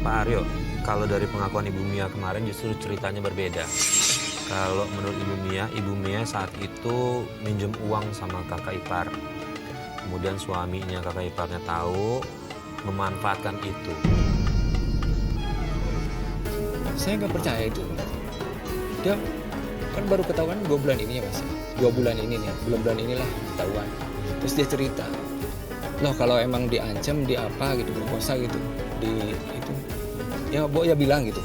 Pak Aryo, kalau dari pengakuan Ibu Mia kemarin justru ceritanya berbeda. Kalau menurut Ibu Mia saat itu minjem uang sama kakak ipar. Kemudian suaminya kakak iparnya tahu, memanfaatkan itu. Saya nggak percaya itu. Dia kan baru ketahuan 2 bulan ini ya Mas. 2 bulan ini nih, bulan-bulan inilah ketahuan. Terus dia cerita, loh kalau emang diancam, di apa gitu, berkosa gitu, di itu, ya Bo ya bilang gitu.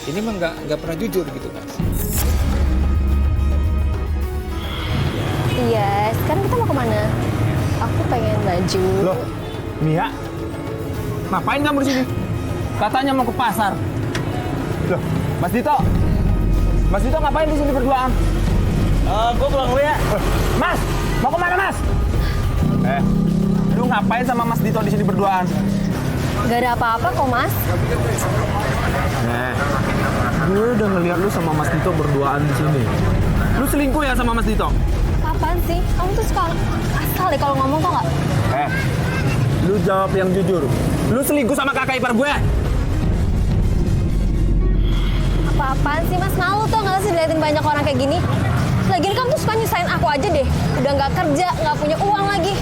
Ini mah nggak pernah jujur gitu Mas. Iya, sekarang kita mau kemana? Aku pengen baju. Loh, Mia, ngapain kamu di sini? Katanya mau ke pasar. Loh, Mas Dito ngapain di sini berduaan? Gue pulang dulu ya. Mas, mau kemana Mas? Lu ngapain sama Mas Dito di sini berduaan? Gak ada apa-apa kok, Mas. Gue udah ngeliat lu sama Mas Dito berduaan di sini. Lu selingkuh ya sama Mas Dito? Apaan sih? Kamu tuh suka asal deh kalau ngomong, kok nggak? Lu jawab yang jujur. Lu selingkuh sama kakak ipar gue? Apa-apaan sih, Mas? Malu tuh nggak sih diliatin banyak orang kayak gini? Lagian kamu tuh suka nyusahin aku aja deh. Udah nggak kerja, nggak punya uang lagi.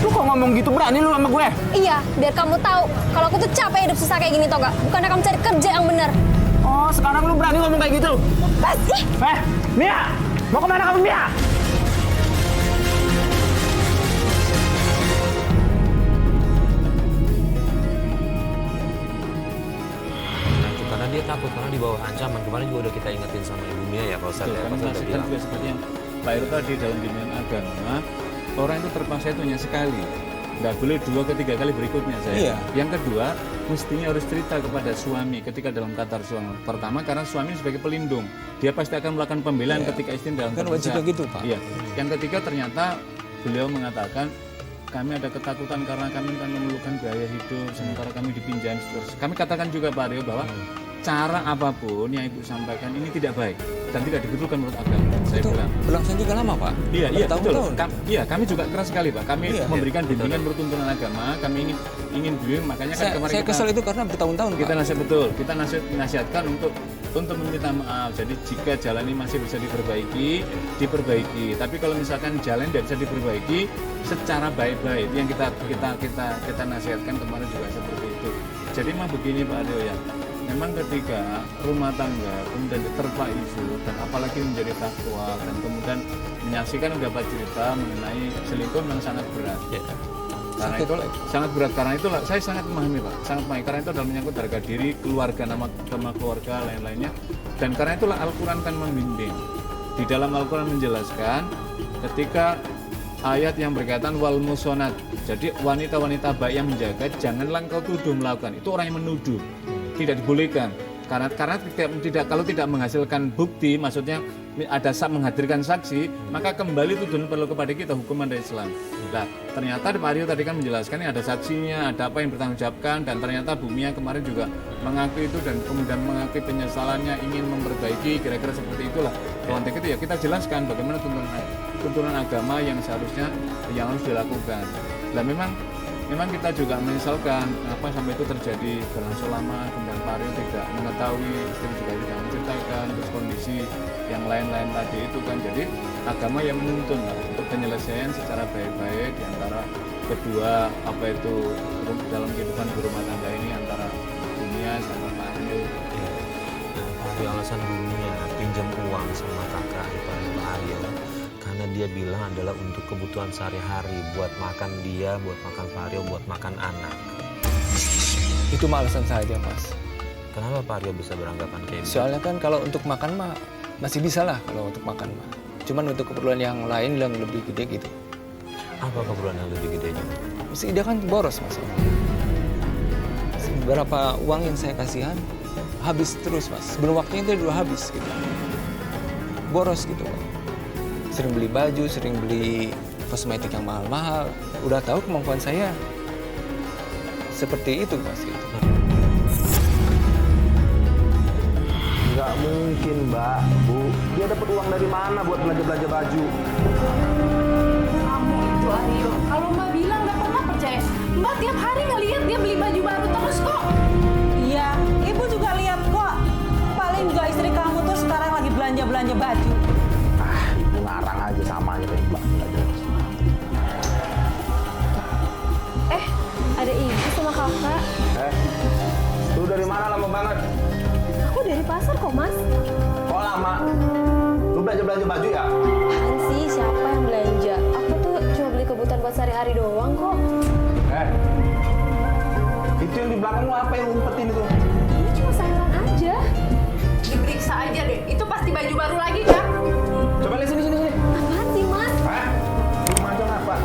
Lu kok ngomong gitu, berani lu sama gue? Iya, biar kamu tahu kalau aku tuh capek hidup susah kayak gini, tau gak? Bukannya kamu cari kerja yang bener. Oh, sekarang lu berani ngomong kayak gitu? Pasti. Mia! Mau kemana kamu, Mia? Karena dia takut, karena di bawah ancaman. Kemarin juga udah kita ingetin sama Ibu Mia ya, Pak Ustadz. Kan nasihat juga seperti yang Pak Heru tadi dalam bimbingan agama, orang itu terpaksa itu hanya sekali. Nggak boleh 2 ke 3 kali berikutnya saya. Iya. Yang kedua, mestinya harus cerita kepada suami ketika dalam qatar suami. Pertama, karena suami sebagai pelindung. Dia pasti akan melakukan pembelaan ketika istri dalam Kan wajibnya gitu Pak. Iya. Yang ketiga, ternyata beliau mengatakan, kami ada ketakutan karena kami kan memerlukan biaya hidup, sementara kami dipinjam. Kami katakan juga Pak Aryo bahwa cara apapun yang Ibu sampaikan ini tidak baik dan tidak dibutuhkan menurut agama. Saya Itu bilang. berlangsung juga lama Pak. Iya, betul. Bertahun-tahun. Iya, kami juga keras sekali Pak. Kami Iya. memberikan bimbingan bertuntunan agama. Kami ingin bimbing, makanya kan kemarin Saya kesel itu karena bertahun-tahun kita Pak. nasihat betul. Kita nasihatkan untuk meminta maaf. Jadi jika jalan ini masih bisa diperbaiki. Tapi kalau misalkan jalan tidak bisa diperbaiki secara baik-baik, itu yang kita nasihatkan kemarin juga seperti itu. Jadi memang begini Pak Aryo ya. Memang ketika rumah tangga kemudian diterpa isu dan apalagi menjadi takwa dan kemudian menyaksikan dapat cerita mengenai selingkuh memang sangat berat. Ya. Karena itu sangat berat, karena itu saya sangat memahami Pak, sangat memahami karena itu adalah menyangkut harga diri keluarga, nama keluarga lain-lainnya, dan karena itulah Al-Quran kan membimbing. Di dalam Al-Quran menjelaskan ketika ayat yang berkaitan wal musonat, jadi wanita-wanita baik yang menjaga, janganlah engkau tuduh melakukan, itu orang yang menuduh, tidak dibolehkan. Karena kalau tidak menghasilkan bukti, maksudnya ada menghadirkan saksi, maka kembali tuduhan perlu kepada kita hukuman dari Islam. Nah, ternyata Pak Aryo tadi kan menjelaskan ada saksinya, ada apa yang bertanggung jawabkan, dan ternyata Bu Mia kemarin juga mengakui itu dan kemudian mengakui penyesalannya, ingin memperbaiki, kira-kira seperti itulah. Konteks itu ya kita jelaskan bagaimana tuntunan agama yang seharusnya yang harus dilakukan. Dan memang kita juga menyesalkan apa sampai itu terjadi berlangsung lama, kemudian Pak Aryo tidak mengetahui, istri juga tidak menceritakan, terus kondisi yang lain-lain tadi itu kan. Jadi agama yang menuntun untuk penyelesaian secara baik-baik di antara kedua apa itu dalam kehidupan berumah tangga ini antara dunia sama Pak Aryo. Ya. Nah, Pak Aryo, alasan Bu Mia pinjam uang sama kakak iparnya Pak Aryo karena dia bilang adalah untuk kebutuhan sehari-hari, buat makan dia, buat makan Pak Aryo, buat makan anak. Itu mah alasan saja Mas. Kenapa Pak Aryo bisa beranggapan kayak gitu? Soalnya kan kalau untuk makan mah masih bisa lah kalau untuk makan mah. Cuman untuk keperluan yang lain yang lebih gede gitu. Apa keperluan yang lebih gedenya? Mesti dia kan boros Mas. Beberapa uang yang saya kasihan habis terus Mas. Sebelum waktunya itu udah habis gitu. Boros gitu Pak. Sering beli baju, sering beli kosmetik yang mahal-mahal. Udah tahu kemampuan saya seperti itu Mas gitu. Nggak mungkin, Mbak, Bu. Dia dapat uang dari mana buat belanja-belanja baju? Kamu itu Aryo, kalau Mbak bilang nggak pernah percaya. Mbak tiap hari ngeliat dia beli baju baru terus kok. Iya, ibu juga lihat kok. Paling juga istri kamu tuh sekarang lagi belanja baju. Ibu ngarang aja sama aja kayak Mbak. Nggak jelas. Ada ibu sama kakak. Lu dari mana lama banget? Aku dari pasar kok, Mas. Kok lama? Lu belanja baju ya? Apaan sih? Siapa yang belanja? Aku tuh cuma beli kebutuhan buat sehari-hari doang kok. Itu yang di belakang lu apa yang umpetin itu? Ini cuma sayuran aja. Diperiksa aja deh. Itu pasti baju baru lagi kan? Coba lihat sini. Apaan sih, Mas? Lu macam apa?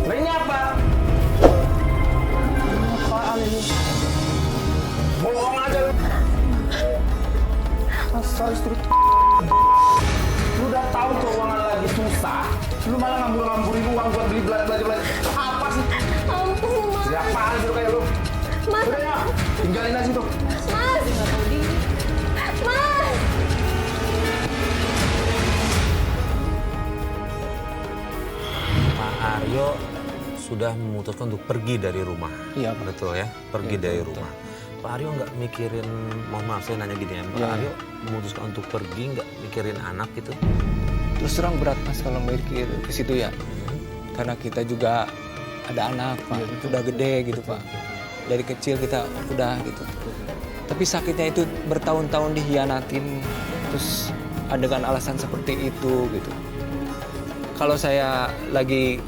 Lah ini apa? Apaan ini? Bohong aja lu. Asal istri. Lu udah tahu keuangan lagi susah. Lu malah ngambur-ngamburin uang buat beli belanja. Apa sih? Ampun, Mas. Siapaan sih lu kayak lu? Mas. Udah ya, tinggalin aja tuh. Mas. Mas. Pak Aryo sudah memutuskan untuk pergi dari rumah. Iya, Pak. Betul ya, pergi Iya, dari betul. rumah. Pak Aryo nggak mikirin, mohon maaf saya nanya gini ya, Pak Iya. Aryo memutuskan untuk pergi nggak mikirin anak gitu? Terus terang berat Mas kalau mikir ke situ ya. Karena kita juga ada anak Pak, udah gede gitu Pak. Dari kecil kita udah gitu. Tapi sakitnya itu bertahun-tahun dihianatin, terus dengan alasan seperti itu gitu. Kalau saya lagi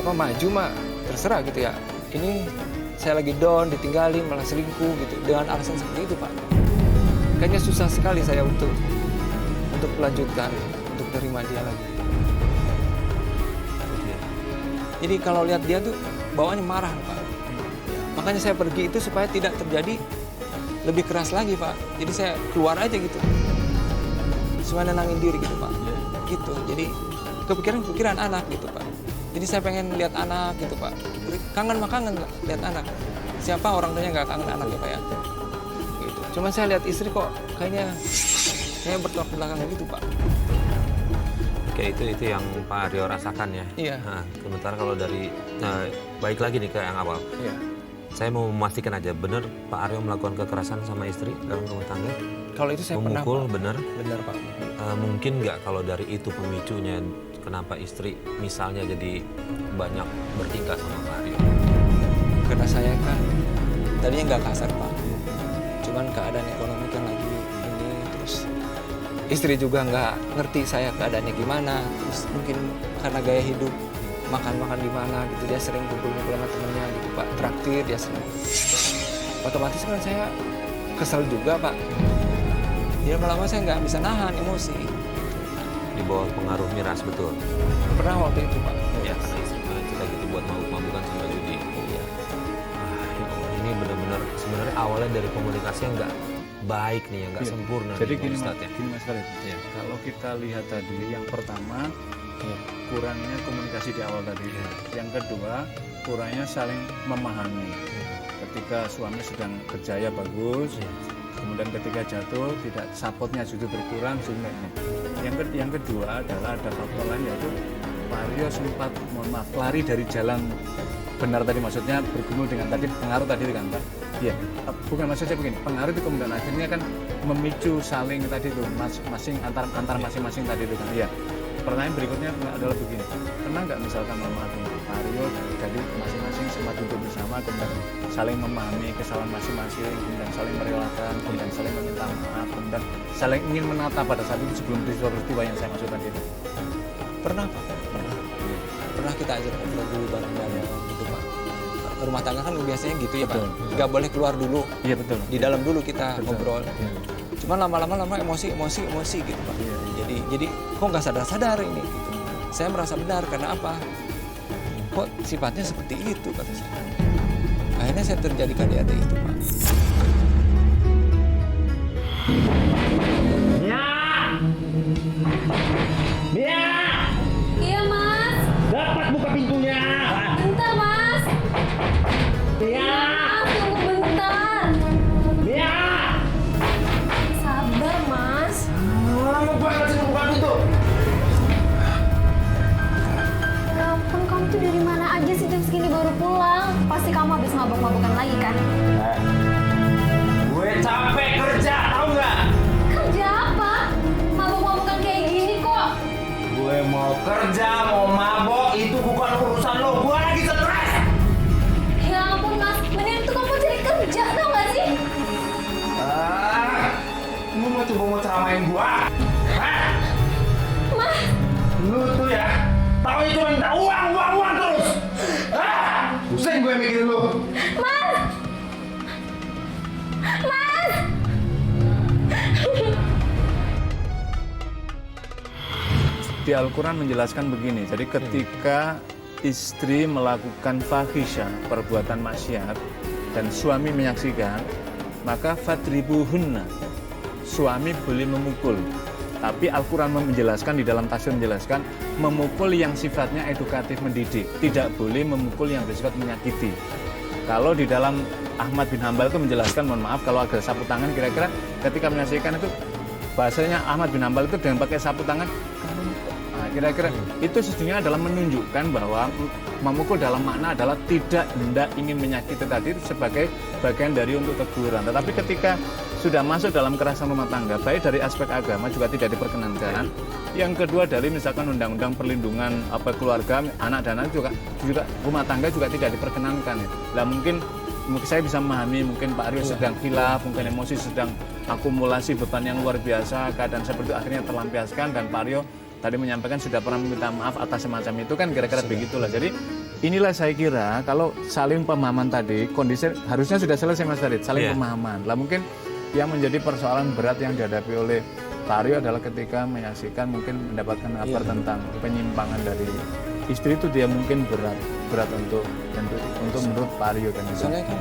maju mah terserah gitu ya. Ini saya lagi down, ditinggalin, malah selingkuh gitu dengan alasan seperti itu Pak. Kayaknya susah sekali saya untuk melanjutkan, untuk terima dia lagi. Jadi kalau lihat dia tuh bawaannya marah Pak. Makanya saya pergi itu supaya tidak terjadi lebih keras lagi Pak. Jadi saya keluar aja gitu. Supaya nenangin diri gitu Pak. Gitu. Jadi kepikiran anak gitu Pak. Jadi saya pengen lihat anak gitu Pak. Kangen lihat anak. Siapa orang tuanya nggak kangen anak ya Pak ya. Gitu. Cuman saya lihat istri kok kayaknya bertolak belakang gitu Pak. Oke, itu yang Pak Aryo rasakan ya. Iya. Nah, sementara kalau dari baik lagi nih ke yang awal. Iya. Saya mau memastikan aja, benar Pak Aryo melakukan kekerasan sama istri dalam rumah tangga? Kalau itu saya pernah Memukul, Pak. benar? Benar Pak. Mungkin nggak kalau dari itu pemicunya kenapa istri misalnya jadi banyak bertingkah sama Pak Aryo? Karena saya kan tadinya nggak kasar Pak. Cuman keadaan ekonomi kan lagi ini, terus istri juga nggak ngerti saya keadaannya gimana. Terus mungkin karena gaya hidup makan di mana gitu, dia sering kumpul-kumpul sama temennya gitu Pak, traktir dia sering. Otomatis kan saya kesel juga Pak. Jadi lama-lama saya nggak bisa nahan emosi. Di bawah pengaruh miras, betul? Pernah waktu itu Pak. Ya, karena istri kita gitu buat mabuk-mabukan sama judi. Iya. Ya Allah, ini benar-benar sebenarnya awalnya dari komunikasi yang nggak baik nih, yang nggak Iya. sempurna. Jadi nih, gini Pak Ustadz, Mas, Mas Khalid. Ya. Kalau kita lihat tadi, yang pertama Iya. kurangnya komunikasi di awal tadi. Yang kedua, kurangnya saling memahami. Ketika suami sedang berjaya bagus, kemudian ketika jatuh tidak supportnya justru berkurang sehingga ini. Yang kedua adalah ada faktor lain yaitu Pak Aryo sempat lari dari jalan benar tadi, maksudnya bergumul dengan tadi pengaruh tadi kan Pak. Iya, bukan maksudnya begini, pengaruh itu kemudian akhirnya kan memicu saling tadi itu masing antar masing-masing tadi itu kan. Iya. Pertanyaan berikutnya adalah begini, pernah nggak misalkan memahami Pak Aryo jadi masing-masing sempat duduk bersama, kemudian saling memahami kesalahan masing-masing, kemudian saling merelakan, kemudian saling meminta maaf, kemudian saling ingin menata pada saat itu sebelum peristiwa yang saya maksudkan itu. Pernah Pak, pernah kita ajak ngobrol dulu bareng-bareng gitu Pak. Rumah tangga kan biasanya gitu ya Betul. Pak, nggak boleh keluar dulu, Iya betul. di dalam dulu kita Betul. ngobrol. Iya. Cuman lama-lama emosi gitu Pak. Iya. Jadi kok nggak sadar ini gitu. Saya merasa benar karena apa? Kok sifatnya seperti itu kata saya. Akhirnya saya terjadi KDRT itu Pak. Iya, Mas. Dapat buka pintunya. Bentar, Mas. Iya. Mas, tunggu bentar. Mia. Sabar, Mas. Lama banget sih buka pintu. Ya ampun, kamu coba mau ceramain gua? Hah? Lu tuh ya, tahu itu minta uang terus. Hah? Pusing gue mikirin lu. Di Al-Quran menjelaskan begini, jadi ketika istri melakukan fahisyah, perbuatan maksiat, dan suami menyaksikan, maka fadribuhunna, suami boleh memukul. Tapi Al-Quran menjelaskan, di dalam tafsir menjelaskan, memukul yang sifatnya edukatif mendidik, tidak boleh memukul yang bersifat menyakiti. Kalau di dalam Ahmad bin Hambal itu menjelaskan, mohon maaf kalau ada sapu tangan, kira-kira ketika menyaksikan itu, bahasanya Ahmad bin Hambal itu dengan pakai sapu tangan, kira-kira itu sesungguhnya adalah menunjukkan bahwa memukul dalam makna adalah tidak hendak ingin menyakiti tadi sebagai bagian dari untuk teguran. Tetapi ketika sudah masuk dalam kekerasan rumah tangga, baik dari aspek agama juga tidak diperkenankan. Yang kedua dari misalkan undang-undang perlindungan keluarga, anak dan anak juga rumah tangga juga tidak diperkenankan. Nah mungkin saya bisa memahami, mungkin Pak Aryo sedang khilaf, mungkin emosi sedang akumulasi beban yang luar biasa, keadaan seperti itu akhirnya terlampiaskan, dan Pak Aryo tadi menyampaikan sudah pernah meminta maaf atas semacam itu, kan kira-kira begitulah. Jadi inilah saya kira kalau saling pemahaman tadi, kondisi harusnya sudah selesai Mas Farid, saling pemahaman. Lah mungkin yang menjadi persoalan berat yang dihadapi oleh Pak Aryo adalah ketika menyaksikan mungkin mendapatkan kabar tentang penyimpangan dari istri itu, dia mungkin berat untuk menurut Pak Aryo kan. Soalnya kan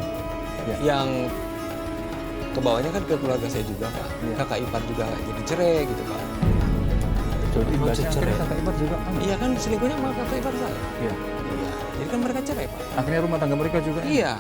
yang kebawahnya kan ke keluarga saya juga Pak, kakak ipar juga jadi cerai gitu Pak. Jadi akhirnya kakak ipar juga Iya kan selingkuhnya sama kakak ipar saya. Iya. Jadi kan mereka cerai Pak. Akhirnya rumah tangga mereka juga. Iya.